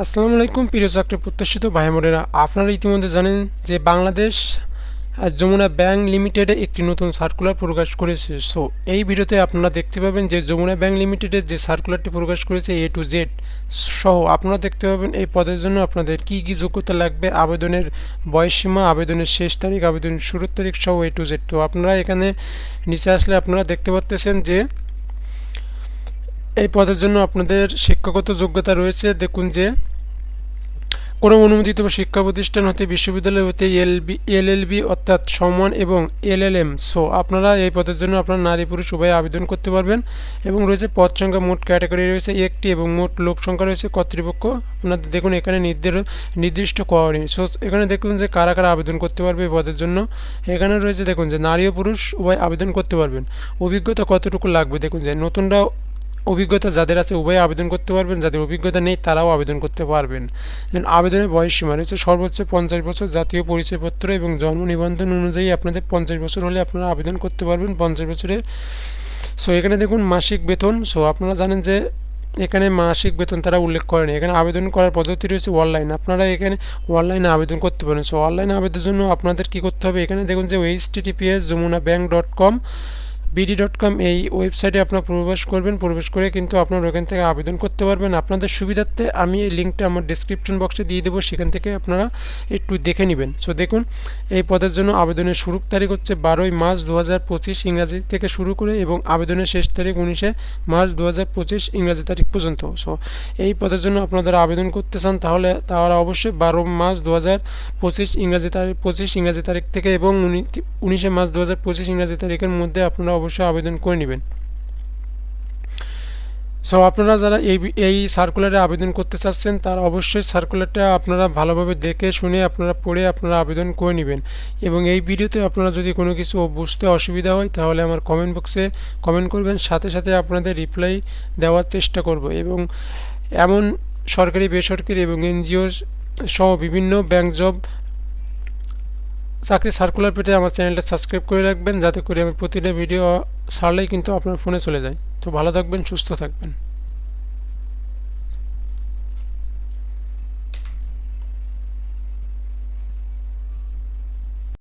আসসালামু আলাইকুম প্রিয় চাকরি প্রত্যাশিত ভাই বোনেরা, আপনারা ইতিমধ্যে জানেন যে বাংলাদেশ যমুনা ব্যাংক লিমিটেডে একটি নতুন সার্কুলার প্রকাশ করেছে। সো এই ভিডিওতে আপনারা দেখতে পাবেন যে যমুনা ব্যাংক লিমিটেডের যে সার্কুলারটি প্রকাশ করেছে A to Z সহ আপনারা দেখতে পাবেন এই পদের জন্য আপনাদের কি কি যোগ্যতা লাগবে, আবেদনের বয়সসীমা, আবেদনের শেষ তারিখ, আবেদনের শুরুর তারিখ সহ A to Z। তো আপনারা এখানে নিচে আসলে আপনারা দেখতে পাচ্ছেন যে এই পদের জন্য আপনাদের শিক্ষাগত যোগ্যতা রয়েছে। দেখুন যে কোনো অনুমোদিত শিক্ষা প্রতিষ্ঠান হতে বিশ্ববিদ্যালয় হতে এলএলবি অর্থাৎ সমান এবং এলএলএম। সো আপনারা এই পদের জন্য আপনারা নারী পুরুষ উভয়ে আবেদন করতে পারবেন এবং রয়েছে পদ সংখ্যা, মোট ক্যাটাগরি রয়েছে একটি এবং মোট লোক সংখ্যা রয়েছে কর্তৃপক্ষ আপনাদের দেখুন এখানে নির্দিষ্ট করেনি। সো এখানে দেখুন যে কারা কারা আবেদন করতে পারবে এই পদের জন্য। এখানে রয়েছে দেখুন যে নারী ও পুরুষ উভয় আবেদন করতে পারবেন। অভিজ্ঞতা কতটুকু লাগবে দেখুন যে নতুনরা অভিজ্ঞতা যাদের আছে উভয়ে আবেদন করতে পারবেন, যাদের অভিজ্ঞতা নেই তারাও আবেদন করতে পারবেন। আবেদনের বয়সসীমা রয়েছে সর্বোচ্চ 50 বছর, জাতীয় পরিচয়পত্র এবং জন্ম নিবন্ধন অনুযায়ী আপনাদের 50 বছর হলে আপনারা আবেদন করতে পারবেন 50 বছরে। সো এখানে দেখুন মাসিক বেতন। সো আপনারা জানেন যে এখানে মাসিক বেতন তারা উল্লেখ করেনি। এখানে আবেদন করার পদ্ধতি রয়েছে অনলাইন, আপনারা এখানে অনলাইনে আবেদন করতে পারেন। সো অনলাইনে আবেদনের জন্য আপনাদের কী করতে হবে, এখানে দেখুন যে https://jamunabank.com bd.com এই ওয়েবসাইটে আপনারা প্রবেশ করবেন। প্রবেশ করে কিন্তু আপনারা ওখান থেকে আবেদন করতে পারবেন। আপনাদের সুবিধার্থে আমি এই লিঙ্কটা আমার ডেসক্রিপশন বক্সে দিয়ে দেবো, সেখান থেকে আপনারা একটু দেখে নেবেন। সো দেখুন এই পদের জন্য আবেদনের শুরুর তারিখ হচ্ছে 12ই মার্চ 2025 ইংরাজি থেকে শুরু করে এবং আবেদনের শেষ তারিখ 19শে মার্চ 2025 ইংরাজি তারিখ পর্যন্ত। সো এই পদের জন্য আপনারা আবেদন করতে চান তাহলে অবশ্যই 12 মার্চ 2025 ইংরাজি তারিখ থেকে এবং 19শে মার্চ 2025 ইংরাজি তারিখের মধ্যে আপনারা অবশ্যই আবেদন করে নেবেন। সো আপনারা যারা এই সার্কুলারে আবেদন করতে চাচ্ছেন তারা অবশ্যই সার্কুলারটা আপনারা ভালোভাবে দেখে শুনে আপনারা পড়ে আপনারা আবেদন করে নেবেন। এবং এই ভিডিওতে আপনারা যদি কোনো কিছু বুঝতে অসুবিধা হয় তাহলে আমার কমেন্ট বক্সে কমেন্ট করবেন, সাথে সাথে আপনাদের রিপ্লাই দেওয়ার চেষ্টা করব। এবং এমন সরকারি, বেসরকারি এবং এনজিও সহ বিভিন্ন ব্যাংক জব চাকরি সার্কুলার পেতে আমার চ্যানেলটা সাবস্ক্রাইব করে রাখবেন, যাতে করে আমি প্রতিটা ভিডিও ছাড়লেই কিন্তু আপনার ফোনে চলে যায়। তো ভালো থাকবেন, সুস্থ থাকবেন।